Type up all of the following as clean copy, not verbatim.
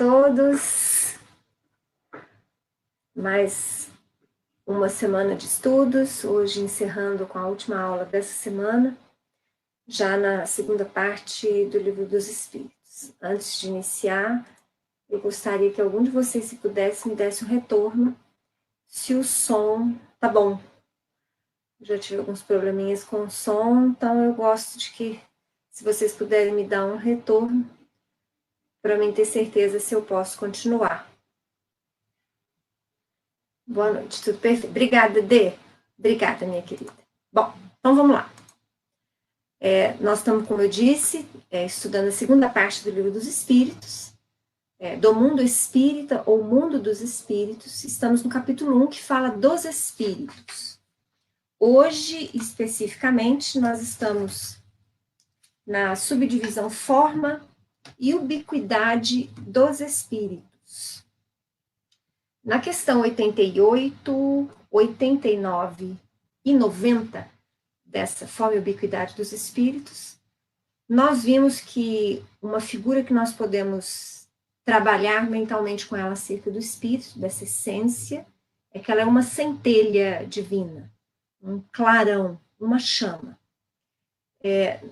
todos. Mais uma semana de estudos, hoje encerrando com a última aula dessa semana, já na segunda parte do Livro dos Espíritos. Antes de iniciar, eu gostaria que algum de vocês, se pudesse, me desse um retorno, se o som tá bom. Já tive alguns probleminhas com o som, então eu gosto de que, se vocês puderem me dar um retorno, para mim ter certeza se eu posso continuar. Boa noite, tudo perfeito. Obrigada, Dê. Obrigada, minha querida. Bom, então vamos lá. Nós estamos, como eu disse, estudando a segunda parte do Livro dos Espíritos, do mundo espírita ou mundo dos espíritos. Estamos no capítulo 1, que fala dos espíritos. Hoje, especificamente, nós estamos na subdivisão forma e ubiquidade dos espíritos. Na questão 88, 89 e 90 dessa forma e ubiquidade dos espíritos, nós vimos que uma figura que nós podemos trabalhar mentalmente com ela acerca do espírito, dessa essência, é que ela é uma centelha divina, um clarão, uma chama.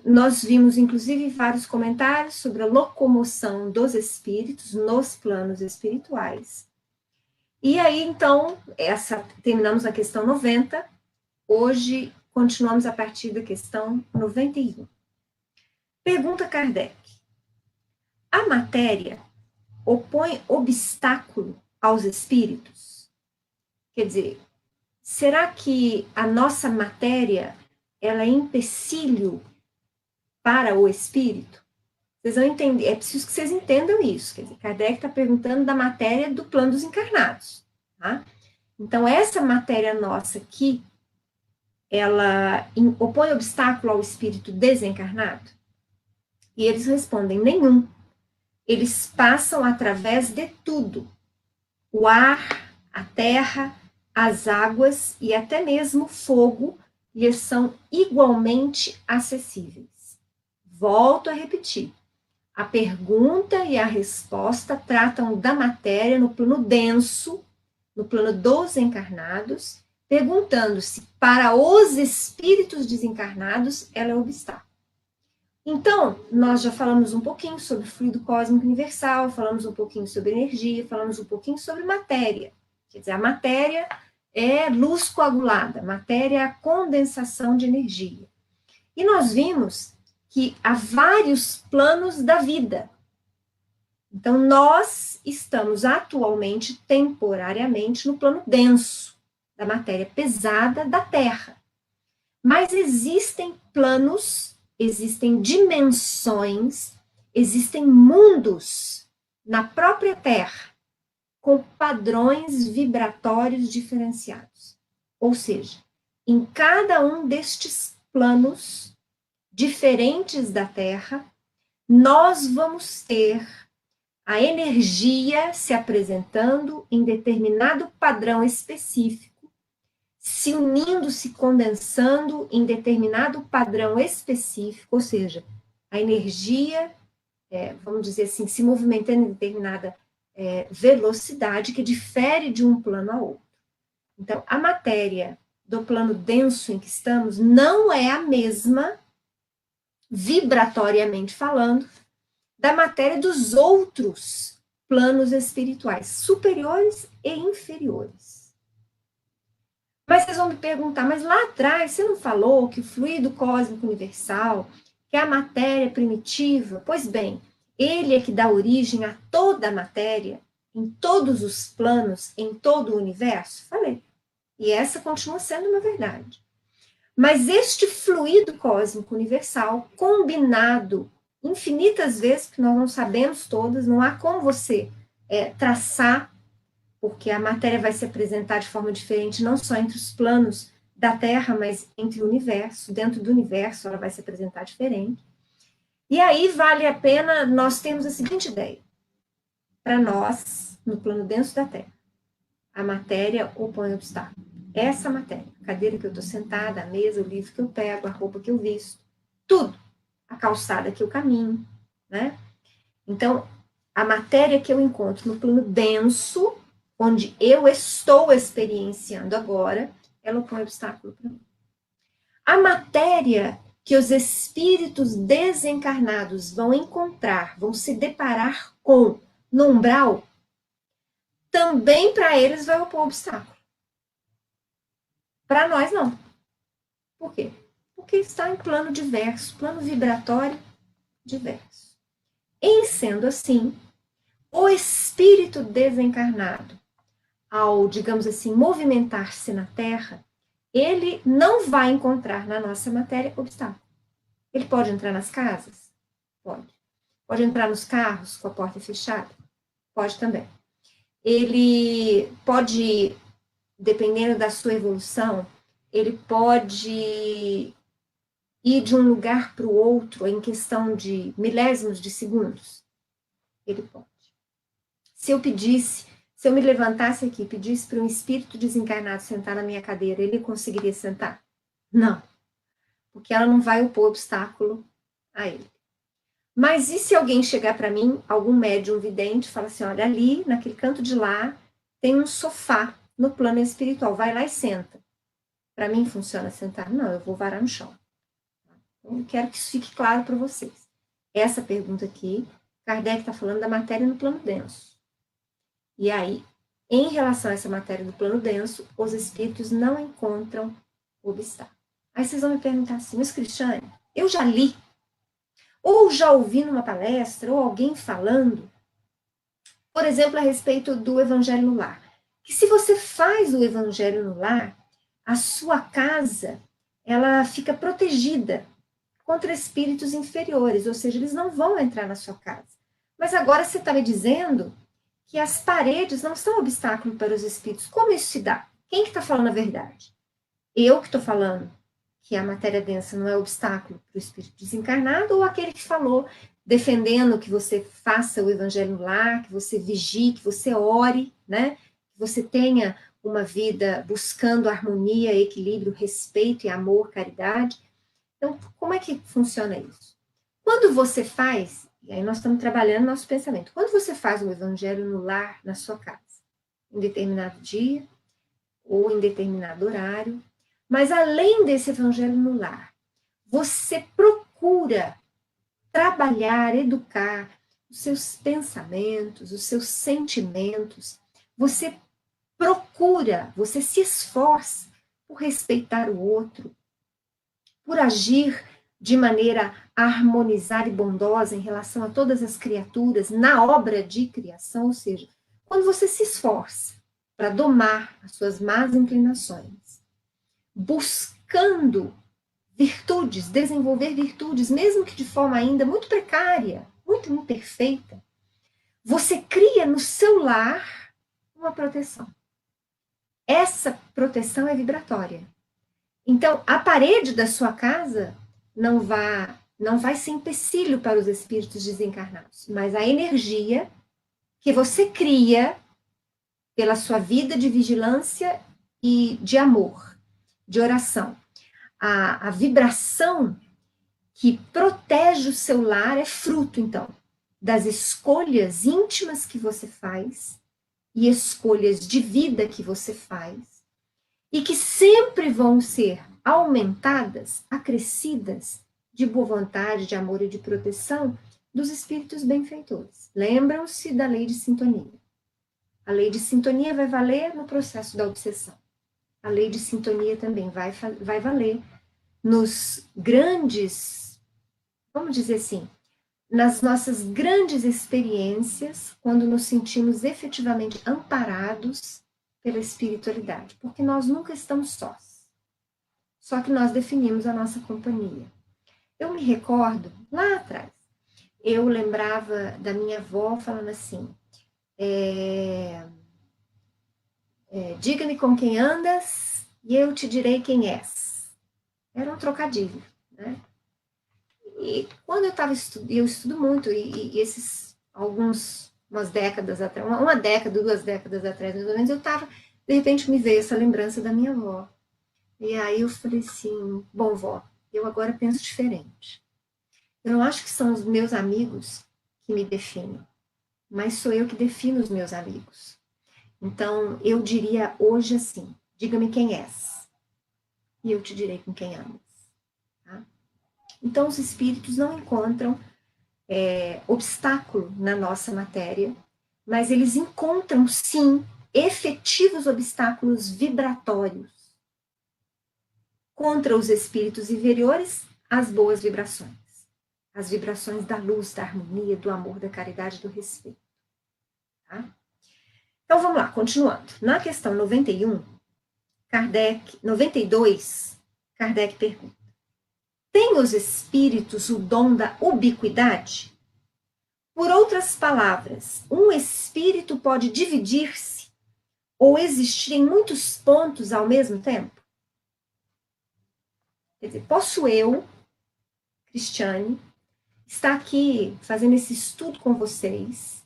Nós vimos, inclusive, vários comentários sobre a locomoção dos espíritos nos planos espirituais. E aí, então, terminamos a questão 90, hoje continuamos a partir da questão 91. Pergunta Kardec: a matéria opõe obstáculo aos espíritos? Quer dizer, será que a nossa matéria ela é empecilho para o espírito? Vocês vão entender, é preciso que vocês entendam isso. Quer dizer, Kardec está perguntando da matéria do plano dos encarnados. Tá? Então, essa matéria nossa aqui, ela opõe obstáculo ao espírito desencarnado? E eles respondem: nenhum. Eles passam através de tudo. O ar, a terra, as águas e até mesmo o fogo lhes são igualmente acessíveis. Volto a repetir. A pergunta e a resposta tratam da matéria no plano denso, no plano dos encarnados, perguntando-se para os espíritos desencarnados ela é obstáculo. Então, nós já falamos um pouquinho sobre fluido cósmico universal, falamos um pouquinho sobre energia, falamos um pouquinho sobre matéria. Quer dizer, a matéria é luz coagulada, matéria é a condensação de energia. E nós vimos que há vários planos da vida. Então, nós estamos atualmente, temporariamente, no plano denso, da matéria pesada da Terra. Mas existem planos, existem dimensões, existem mundos na própria Terra, com padrões vibratórios diferenciados. Ou seja, em cada um destes planos diferentes da Terra, nós vamos ter a energia se apresentando em determinado padrão específico, se unindo, se condensando em determinado padrão específico, ou seja, a energia, vamos dizer assim, se movimentando em determinada velocidade que difere de um plano a outro. Então, a matéria do plano denso em que estamos não é a mesma, vibratoriamente falando, da matéria dos outros planos espirituais, superiores e inferiores. Mas vocês vão me perguntar, mas lá atrás você não falou que o fluido cósmico universal, que é a matéria primitiva? Pois bem, ele é que dá origem a toda a matéria, em todos os planos, em todo o universo? Falei. E essa continua sendo uma verdade. Mas este fluido cósmico universal, combinado infinitas vezes, porque nós não sabemos todas, não há como você traçar, porque a matéria vai se apresentar de forma diferente, não só entre os planos da Terra, mas entre o universo, dentro do universo ela vai se apresentar diferente. E aí vale a pena nós termos a seguinte ideia. Para nós, no plano denso da Terra, a matéria opõe obstáculo. Essa matéria, a cadeira que eu estou sentada, a mesa, o livro que eu pego, a roupa que eu visto, tudo, a calçada que eu caminho, né? Então, a matéria que eu encontro no plano denso, onde eu estou experienciando agora, ela põe obstáculo para mim. A matéria que os espíritos desencarnados vão encontrar, vão se deparar com no umbral, também para eles vai opor obstáculo. Para nós, não. Por quê? Porque está em plano diverso, plano vibratório diverso. Em sendo assim, o espírito desencarnado, ao, digamos assim, movimentar-se na Terra, ele não vai encontrar na nossa matéria obstáculo. Ele pode entrar nas casas? Pode. Pode entrar nos carros com a porta fechada? Pode também. Ele pode, dependendo da sua evolução, ele pode ir de um lugar para o outro em questão de milésimos de segundos? Ele pode. Se eu pedisse, se eu me levantasse aqui e pedisse para um espírito desencarnado sentar na minha cadeira, ele conseguiria sentar? Não. Porque ela não vai opor obstáculo a ele. Mas e se alguém chegar para mim, algum médium vidente, fala assim, olha, ali, naquele canto de lá, tem um sofá no plano espiritual, vai lá e senta. Para mim funciona sentar? Não, eu vou varar no chão. Eu quero que isso fique claro para vocês. Essa pergunta aqui, Kardec está falando da matéria no plano denso. E aí, em relação a essa matéria do plano denso, os espíritos não encontram obstáculo. Aí vocês vão me perguntar assim, mas Cristiane, eu já li, ou já ouvi numa palestra, ou alguém falando, por exemplo, a respeito do Evangelho no Lar, que se você faz o Evangelho no Lar, a sua casa, ela fica protegida contra espíritos inferiores, ou seja, eles não vão entrar na sua casa. Mas agora você está me dizendo que as paredes não são obstáculo para os espíritos. Como isso se dá? Quem que está falando a verdade? Eu que estou falando que a matéria densa não é obstáculo para o espírito desencarnado, ou aquele que falou, defendendo que você faça o evangelho no lar, que você vigie, que você ore, né? Que você tenha uma vida buscando harmonia, equilíbrio, respeito e amor, caridade. Então, como é que funciona isso? Quando você faz, e aí nós estamos trabalhando nosso pensamento, quando você faz o evangelho no lar, na sua casa, em determinado dia ou em determinado horário, mas além desse evangelho no lar, você procura trabalhar, educar os seus pensamentos, os seus sentimentos, você procura, você se esforça por respeitar o outro, por agir de maneira harmonizada e bondosa em relação a todas as criaturas na obra de criação, ou seja, quando você se esforça para domar as suas más inclinações, buscando virtudes, desenvolver virtudes, mesmo que de forma ainda muito precária, muito imperfeita, você cria no seu lar uma proteção. Essa proteção é vibratória. Então, a parede da sua casa não vai ser empecilho para os espíritos desencarnados, mas a energia que você cria pela sua vida de vigilância e de amor, de oração, a vibração que protege o seu lar é fruto, então, das escolhas íntimas que você faz e escolhas de vida que você faz, e que sempre vão ser aumentadas, acrescidas de boa vontade, de amor e de proteção dos espíritos benfeitores. Lembram-se da lei de sintonia. A lei de sintonia vai valer no processo da obsessão. A lei de sintonia também vai valer nos grandes, vamos dizer assim, nas nossas grandes experiências, quando nos sentimos efetivamente amparados pela espiritualidade, porque nós nunca estamos sós. Só que nós definimos a nossa companhia. Eu me recordo, lá atrás, eu lembrava da minha avó falando assim, diga-me com quem andas e eu te direi quem és. Era um trocadilho, né? E quando eu estudo muito, e esses umas décadas atrás, uma década, 2 décadas atrás, mais ou menos, eu estava, de repente me veio essa lembrança da minha avó. E aí eu falei assim, bom, vó, eu agora penso diferente. Eu não acho que são os meus amigos que me definem. mas sou eu que defino os meus amigos. Então, eu diria hoje assim, diga-me quem és, e eu te direi com quem amas. Tá? Então, os espíritos não encontram obstáculo na nossa matéria, mas eles encontram, sim, efetivos obstáculos vibratórios contra os espíritos inferiores, as boas vibrações. As vibrações da luz, da harmonia, do amor, da caridade, do respeito. Tá? Então, vamos lá, continuando. Na questão 92, Kardec pergunta: tem os espíritos o dom da ubiquidade? Por outras palavras, um espírito pode dividir-se ou existir em muitos pontos ao mesmo tempo? Quer dizer, posso eu, Cristiane, estar aqui fazendo esse estudo com vocês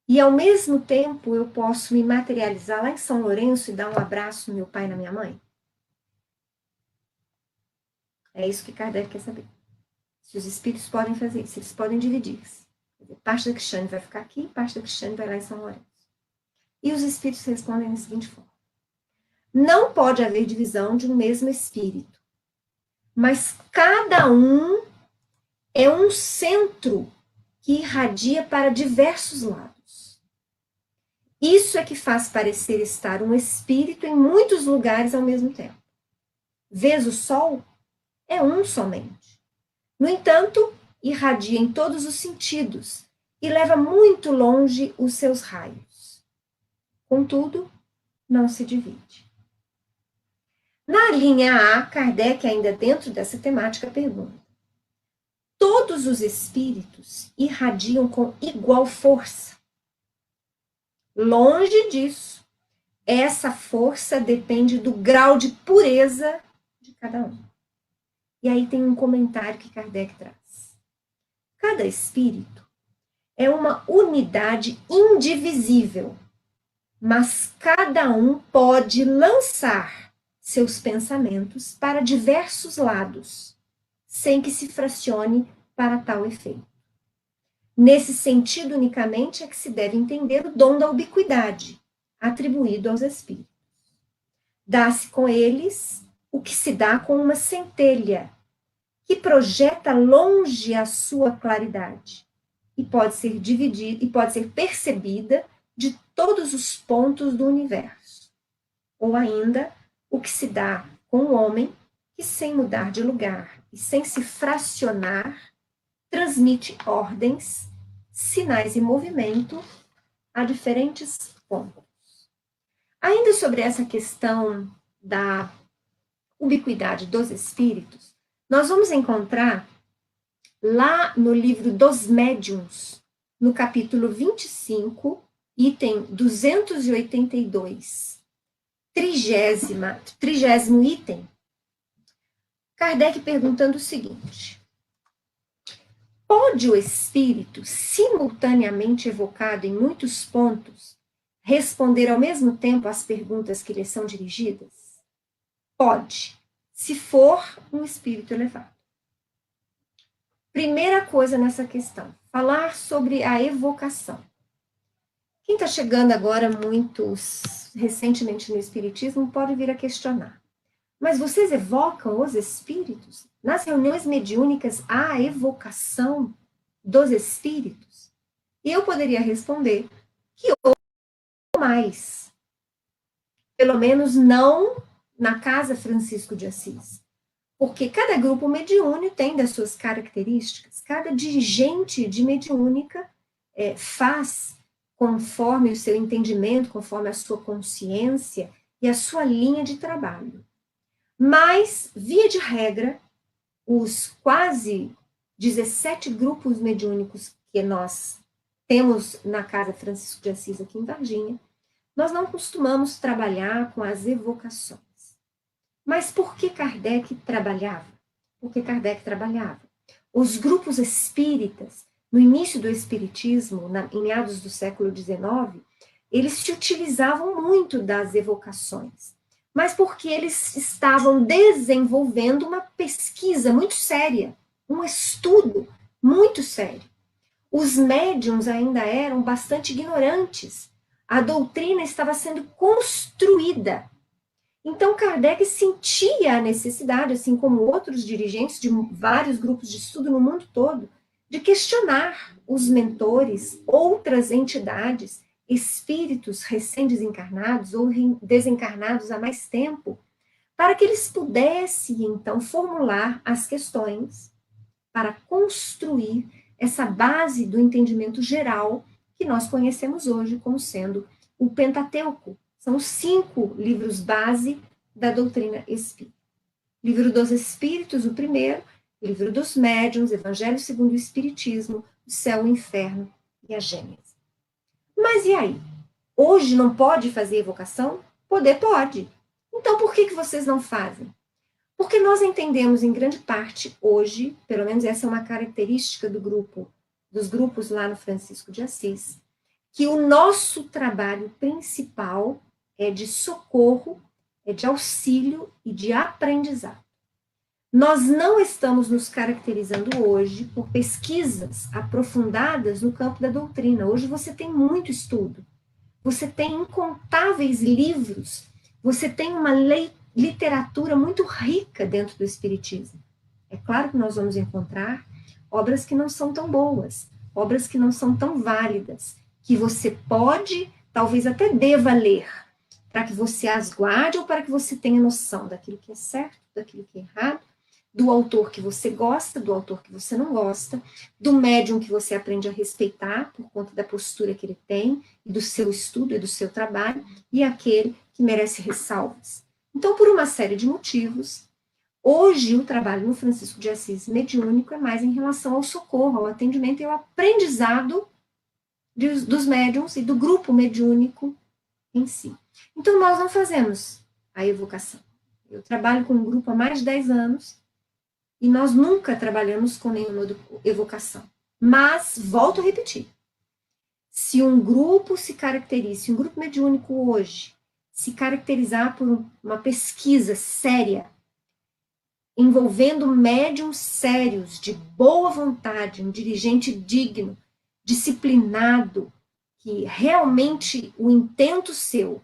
e, ao mesmo tempo, eu posso me materializar lá em São Lourenço e dar um abraço no meu pai e na minha mãe? É isso que Kardec quer saber. Se os espíritos podem fazer isso, eles podem dividir-se. Parte da Cristiane vai ficar aqui, parte da Cristiane vai lá em São Lourenço. E os espíritos respondem da seguinte forma: não pode haver divisão de um mesmo espírito, mas cada um é um centro que irradia para diversos lados. Isso é que faz parecer estar um espírito em muitos lugares ao mesmo tempo. Vês o sol? É um somente. No entanto, irradia em todos os sentidos e leva muito longe os seus raios. Contudo, não se divide. Na linha A, Kardec, ainda dentro dessa temática, pergunta: todos os espíritos irradiam com igual força? Longe disso. Essa força depende do grau de pureza de cada um. E aí tem um comentário que Kardec traz. Cada espírito é uma unidade indivisível, mas cada um pode lançar seus pensamentos para diversos lados, sem que se fracione para tal efeito. Nesse sentido, unicamente, é que se deve entender o dom da ubiquidade, atribuído aos espíritos. Dá-se com eles o que se dá com uma centelha, que projeta longe a sua claridade, e pode ser dividida, e pode ser percebida de todos os pontos do universo. Ou ainda, o que se dá com o homem, que sem mudar de lugar e sem se fracionar, transmite ordens, sinais e movimento a diferentes pontos. Ainda sobre essa questão da ubiquidade dos espíritos, nós vamos encontrar lá no livro dos Médiuns, no capítulo 25, item 282, trigésimo item, Kardec perguntando o seguinte: pode o espírito, simultaneamente evocado em muitos pontos, responder ao mesmo tempo às perguntas que lhe são dirigidas? Pode, se for um espírito elevado. Primeira coisa nessa questão, falar sobre a evocação. Quem está chegando agora muito recentemente no espiritismo pode vir a questionar. Mas vocês evocam os espíritos? Nas reuniões mediúnicas há a evocação dos espíritos? E eu poderia responder que ou mais. Pelo menos não na Casa Francisco de Assis. Porque cada grupo mediúnico tem das suas características, cada dirigente de mediúnica faz conforme o seu entendimento, conforme a sua consciência e a sua linha de trabalho. Mas, via de regra, os quase 17 grupos mediúnicos que nós temos na Casa Francisco de Assis aqui em Varginha, nós não costumamos trabalhar com as evocações. Mas por que Kardec trabalhava? Porque Kardec trabalhava. Os grupos espíritas, no início do espiritismo, em meados do século XIX, eles se utilizavam muito das evocações. Mas porque eles estavam desenvolvendo uma pesquisa muito séria, um estudo muito sério. Os médiums ainda eram bastante ignorantes. A doutrina estava sendo construída. Então, Kardec sentia a necessidade, assim como outros dirigentes de vários grupos de estudo no mundo todo, de questionar os mentores, outras entidades, espíritos recém-desencarnados ou desencarnados há mais tempo, para que eles pudessem, então, formular as questões para construir essa base do entendimento geral que nós conhecemos hoje como sendo o Pentateuco. São os 5 livros base da doutrina espírita. Livro dos Espíritos, o primeiro, Livro dos Médiuns, Evangelho segundo o Espiritismo, o Céu, o Inferno e a Gênese. Mas e aí? Hoje não pode fazer evocação? Poder pode. Então por que vocês não fazem? Porque nós entendemos em grande parte hoje, pelo menos essa é uma característica dos grupos lá no Francisco de Assis, que o nosso trabalho principal é de socorro, é de auxílio e de aprendizado. Nós não estamos nos caracterizando hoje por pesquisas aprofundadas no campo da doutrina. Hoje você tem muito estudo, você tem incontáveis livros, você tem uma literatura muito rica dentro do Espiritismo. É claro que nós vamos encontrar obras que não são tão boas, obras que não são tão válidas, que você pode, talvez até deva ler, para que você as guarde ou para que você tenha noção daquilo que é certo, daquilo que é errado, do autor que você gosta, do autor que você não gosta, do médium que você aprende a respeitar por conta da postura que ele tem, e do seu estudo e do seu trabalho, e aquele que merece ressalvas. Então, por uma série de motivos, hoje o trabalho no Francisco de Assis mediúnico é mais em relação ao socorro, ao atendimento e ao aprendizado dos médiums e do grupo mediúnico em si. Então, nós não fazemos a evocação. Eu trabalho com um grupo há mais de 10 anos e nós nunca trabalhamos com nenhuma evocação. Mas, volto a repetir, se um grupo se caracteriza, se um grupo mediúnico hoje se caracterizar por uma pesquisa séria, envolvendo médiums sérios, de boa vontade, um dirigente digno, disciplinado, que realmente o intento seu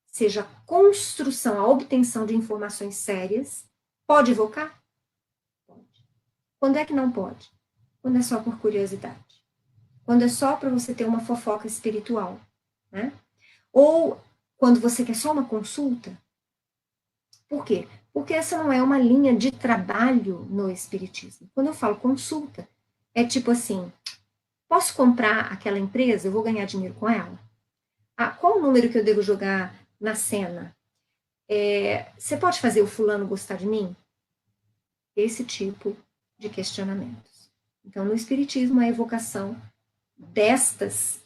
seja a construção, a obtenção de informações sérias, pode evocar? Pode. Quando é que não pode? Quando é só por curiosidade. Quando é só para você ter uma fofoca espiritual, né? Ou quando você quer só uma consulta. Por quê? Porque essa não é uma linha de trabalho no Espiritismo. Quando eu falo consulta, é tipo assim, posso comprar aquela empresa? Eu vou ganhar dinheiro com ela? Ah, qual o número que eu devo jogar na cena? Você pode fazer o fulano gostar de mim? Esse tipo de questionamentos. Então, no Espiritismo, a evocação destas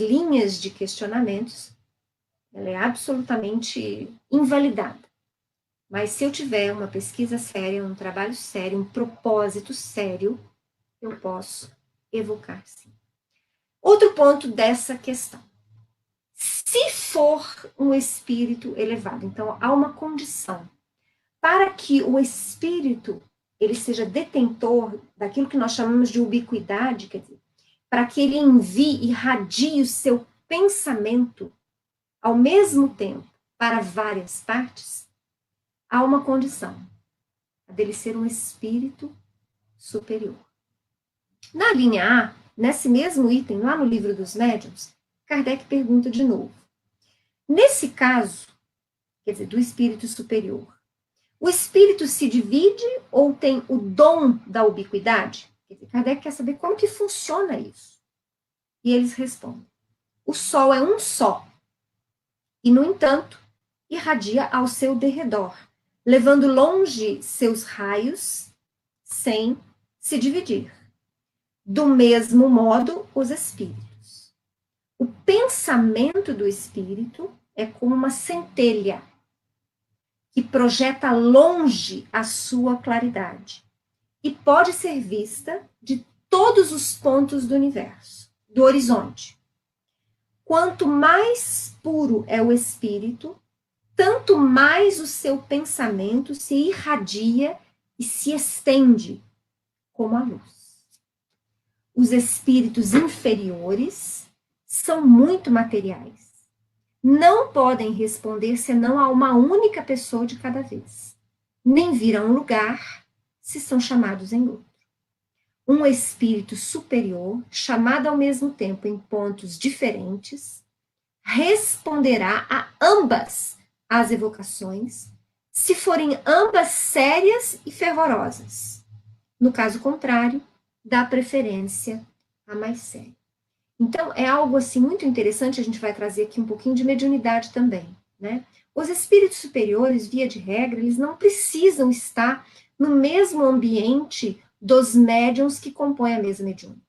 linhas de questionamentos, ela é absolutamente invalidada. Mas se eu tiver uma pesquisa séria, um trabalho sério, um propósito sério, eu posso evocar, sim. Outro ponto dessa questão. Se for um espírito elevado, então há uma condição para que o espírito ele seja detentor daquilo que nós chamamos de ubiquidade, quer dizer, para que ele envie, irradie o seu pensamento ao mesmo tempo para várias partes, há uma condição, a dele ser um espírito superior. Na linha A, nesse mesmo item, lá no Livro dos Médiuns, Kardec pergunta de novo. Nesse caso, quer dizer, do espírito superior, o espírito se divide ou tem o dom da ubiquidade? Quer dizer, Kardec quer saber como que funciona isso. E eles respondem, o Sol é um só, e, no entanto, irradia ao seu derredor, levando longe seus raios sem se dividir. Do mesmo modo, os espíritos. O pensamento do espírito é como uma centelha que projeta longe a sua claridade e pode ser vista de todos os pontos do universo, do horizonte. Quanto mais puro é o espírito, tanto mais o seu pensamento se irradia e se estende como a luz. os espíritos inferiores são muito materiais. Não podem responder senão a uma única pessoa de cada vez. Nem vir a um lugar se são chamados em outro. Um espírito superior, chamado ao mesmo tempo em pontos diferentes, responderá a ambas as evocações, se forem ambas sérias e fervorosas. No caso contrário, dá preferência à mais séria. Então, é algo assim muito interessante, a gente vai trazer aqui um pouquinho de mediunidade também, né? Os espíritos superiores, via de regra, eles não precisam estar no mesmo ambiente dos médiuns que compõem a mesa mediúnica.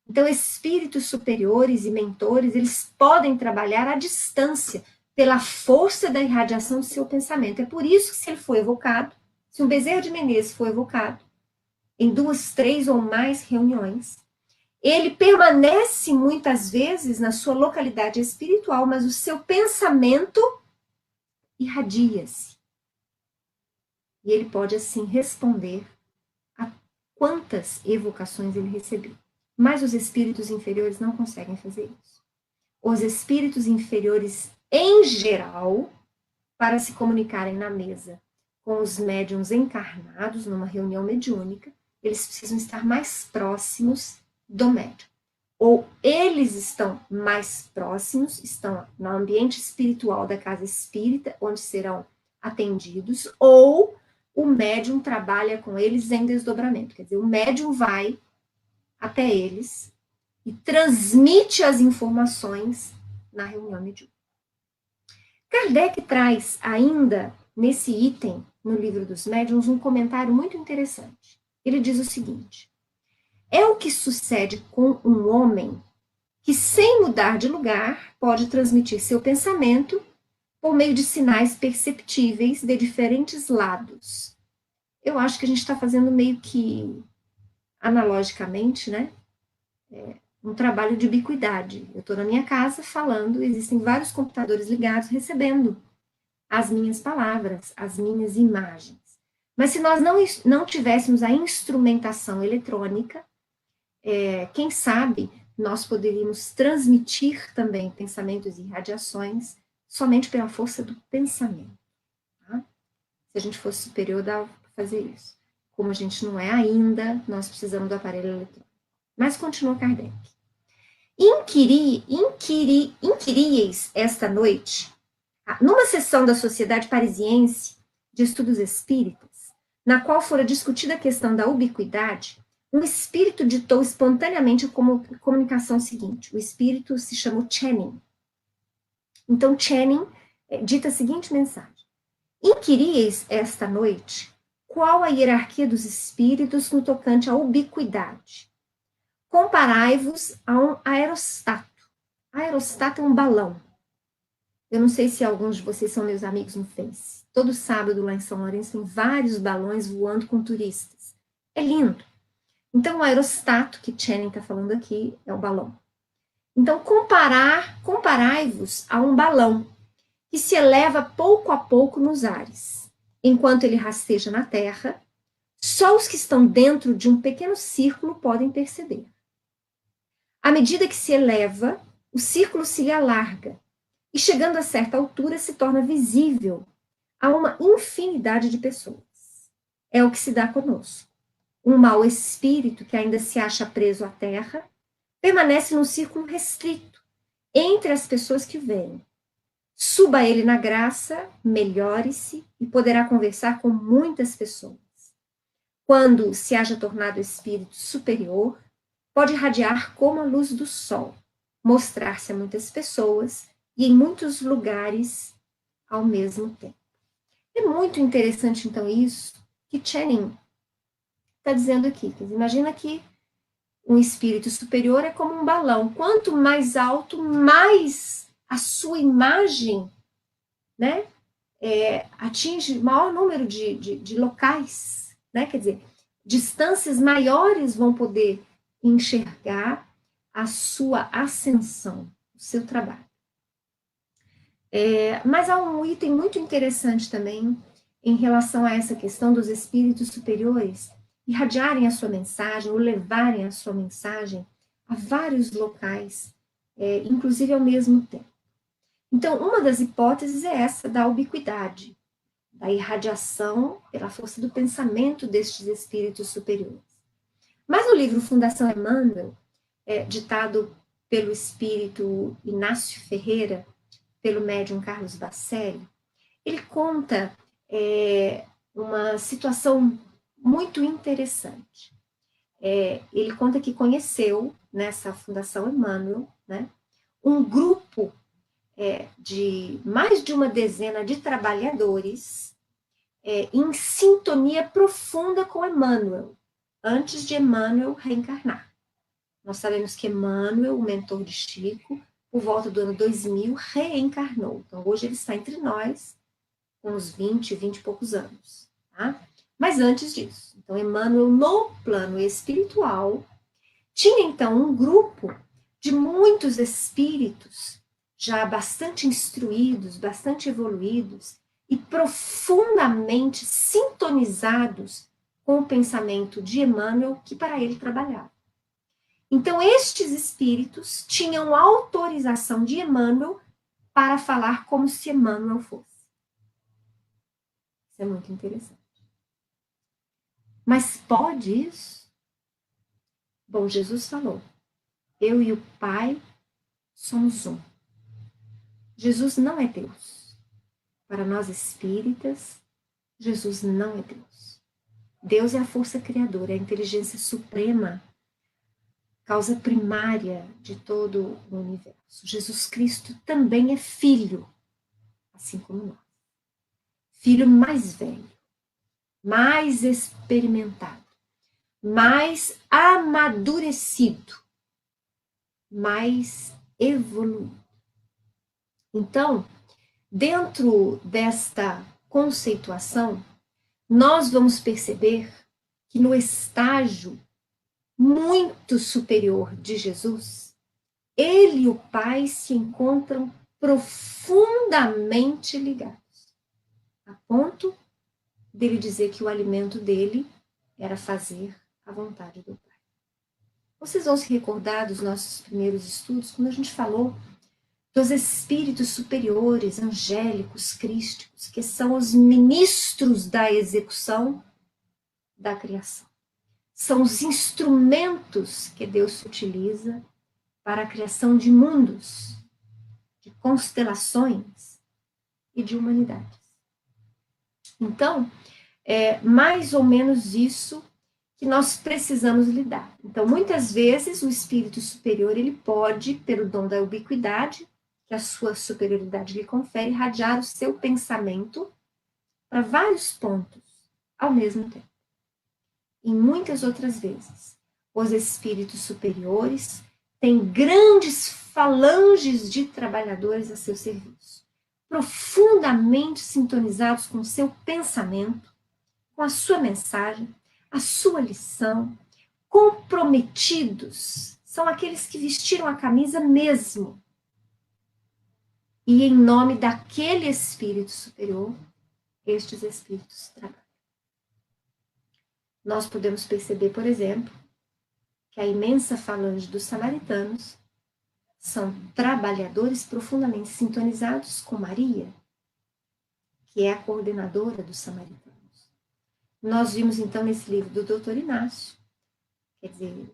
Então, espíritos superiores e mentores, eles podem trabalhar à distância, pela força da irradiação do seu pensamento. É por isso que, se ele for evocado, se um Bezerra de Menezes for evocado, em 2, 3 ou mais reuniões, ele permanece muitas vezes na sua localidade espiritual, mas o seu pensamento irradia-se. E ele pode, assim, responder a quantas evocações ele recebeu. Mas os espíritos inferiores não conseguem fazer isso. Os espíritos inferiores, em geral, para se comunicarem na mesa com os médiuns encarnados, numa reunião mediúnica, eles precisam estar mais próximos do médium. Ou eles estão mais próximos, estão no ambiente espiritual da casa espírita, onde serão atendidos, ou o médium trabalha com eles em desdobramento. Quer dizer, o médium vai até eles e transmite as informações na reunião mediúnica. Kardec traz ainda, nesse item, no Livro dos Médiuns, um comentário muito interessante. Ele diz o seguinte: é o que sucede com um homem que, sem mudar de lugar, pode transmitir seu pensamento por meio de sinais perceptíveis de diferentes lados. Eu acho que a gente está fazendo meio que, analogicamente, né? Um trabalho de ubiquidade. Eu estou na minha casa falando, existem vários computadores ligados recebendo as minhas palavras, as minhas imagens. Mas se nós não tivéssemos a instrumentação eletrônica, quem sabe nós poderíamos transmitir também pensamentos e radiações somente pela força do pensamento. Tá? Se a gente fosse superior, dava para fazer isso. Como a gente não é ainda, nós precisamos do aparelho eletrônico. Mas continua Kardec. Inquiríeis esta noite, numa sessão da Sociedade Parisiense de Estudos Espíritas, na qual fora discutida a questão da ubiquidade, um espírito ditou espontaneamente a comunicação seguinte. O espírito se chamou Channing. Então, Channing dita a seguinte mensagem: inquiríeis esta noite qual a hierarquia dos espíritos no tocante à ubiquidade. Comparai-vos a um aerostato. Aerostato é um balão. Eu não sei se alguns de vocês são meus amigos no Face. Todo sábado lá em São Lourenço tem vários balões voando com turistas. É lindo. Então, o aerostato que Channing está falando aqui é o balão. Então, comparai-vos a um balão que se eleva pouco a pouco nos ares. Enquanto ele rasteja na terra, só os que estão dentro de um pequeno círculo podem perceber. À medida que se eleva, o círculo se alarga e, chegando a certa altura, se torna visível a uma infinidade de pessoas. É o que se dá conosco. Um mau espírito que ainda se acha preso à terra permanece num círculo restrito entre as pessoas que vêm. Suba ele na graça, melhore-se e poderá conversar com muitas pessoas. Quando se haja tornado espírito superior, pode irradiar como a luz do sol, mostrar-se a muitas pessoas e em muitos lugares ao mesmo tempo. É muito interessante, então, isso que Channing está dizendo aqui. Imagina que um espírito superior é como um balão. Quanto mais alto, mais a sua imagem, né, atinge maior número de locais, né? Quer dizer, distâncias maiores vão poder enxergar a sua ascensão, o seu trabalho. Mas há um item muito interessante também em relação a essa questão dos espíritos superiores, irradiarem a sua mensagem, ou levarem a sua mensagem a vários locais, inclusive ao mesmo tempo. Então, uma das hipóteses é essa da ubiquidade, da irradiação pela força do pensamento destes espíritos superiores. Mas no livro Fundação Emmanuel, ditado pelo espírito Inácio Ferreira, pelo médium Carlos Bacelli, ele conta uma situação muito interessante. Ele conta que conheceu, nessa Fundação Emmanuel, né, um grupo de mais de uma dezena de trabalhadores em sintonia profunda com Emmanuel, antes de Emmanuel reencarnar. Nós sabemos que Emmanuel, o mentor de Chico, por volta do ano 2000, reencarnou. Então, hoje ele está entre nós, com uns 20 e poucos anos. Tá? Mas antes disso, então, Emmanuel, no plano espiritual, tinha, então, um grupo de muitos espíritos já bastante instruídos, bastante evoluídos e profundamente sintonizados com o pensamento de Emmanuel que para ele trabalhava. Então, estes espíritos tinham autorização de Emmanuel para falar como se Emmanuel fosse. Isso é muito interessante. Mas pode isso? Bom, Jesus falou, eu e o Pai somos um. Jesus não é Deus. Para nós espíritas, Jesus não é Deus. Deus é a força criadora, é a inteligência suprema, causa primária de todo o universo. Jesus Cristo também é filho, assim como nós. Filho mais velho, mais experimentado, mais amadurecido, mais evoluído. Então, dentro desta conceituação, nós vamos perceber que no estágio muito superior de Jesus, ele e o Pai se encontram profundamente ligados, a ponto dele dizer que o alimento dele era fazer a vontade do Pai. Vocês vão se recordar dos nossos primeiros estudos, quando a gente falou dos espíritos superiores, angélicos, crísticos, que são os ministros da execução da criação. São os instrumentos que Deus utiliza para a criação de mundos, de constelações e de humanidades. Então, é mais ou menos isso que nós precisamos lidar. Então, muitas vezes, o espírito superior, ele pode, pelo dom da ubiquidade, que a sua superioridade lhe confere, irradiar o seu pensamento para vários pontos ao mesmo tempo. E muitas outras vezes, os espíritos superiores têm grandes falanges de trabalhadores a seu serviço, profundamente sintonizados com o seu pensamento, com a sua mensagem, a sua lição, comprometidos, são aqueles que vestiram a camisa mesmo. E em nome daquele espírito superior, estes espíritos trabalham. Nós podemos perceber, por exemplo, que a imensa falange dos samaritanos são trabalhadores profundamente sintonizados com Maria, que é a coordenadora dos samaritanos. Nós vimos, então, nesse livro do Dr. Inácio, quer dizer,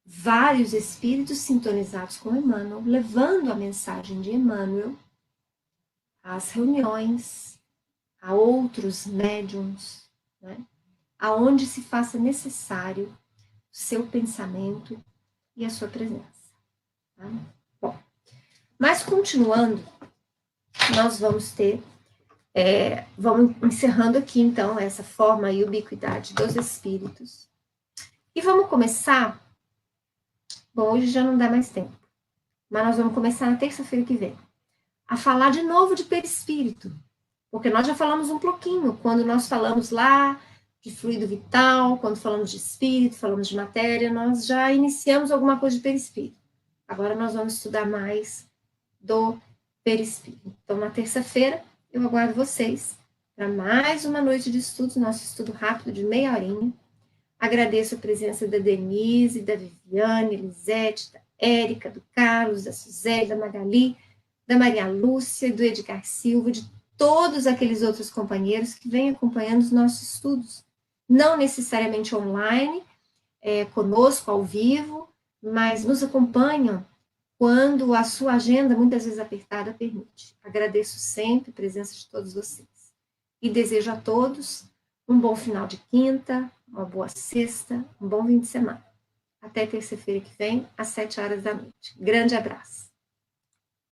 vários espíritos sintonizados com Emmanuel, levando a mensagem de Emmanuel às reuniões, a outros médiums, né? Aonde se faça necessário o seu pensamento e a sua presença. Tá? Bom, mas continuando, nós vamos ter, vamos encerrando aqui então essa forma e ubiquidade dos espíritos. E vamos começar, bom, hoje já não dá mais tempo, mas nós vamos começar na terça-feira que vem, a falar de novo de perispírito, porque nós já falamos um pouquinho, quando nós falamos lá de fluido vital, quando falamos de espírito, falamos de matéria, nós já iniciamos alguma coisa de perispírito. Agora nós vamos estudar mais do perispírito. Então, na terça-feira, eu aguardo vocês para mais uma noite de estudos, nosso estudo rápido de meia horinha, Agradeço a presença da Denise, da Viviane, Elisete, da Érica, do Carlos, da Suzeli, da Magali, da Maria Lúcia, do Edgar Silva, de todos aqueles outros companheiros que vêm acompanhando os nossos estudos. Não necessariamente online, conosco, ao vivo, mas nos acompanham quando a sua agenda, muitas vezes apertada, permite. Agradeço sempre a presença de todos vocês. E desejo a todos um bom final de quinta, uma boa sexta, um bom fim de semana. Até terça-feira que vem, às 7 horas da noite. Grande abraço.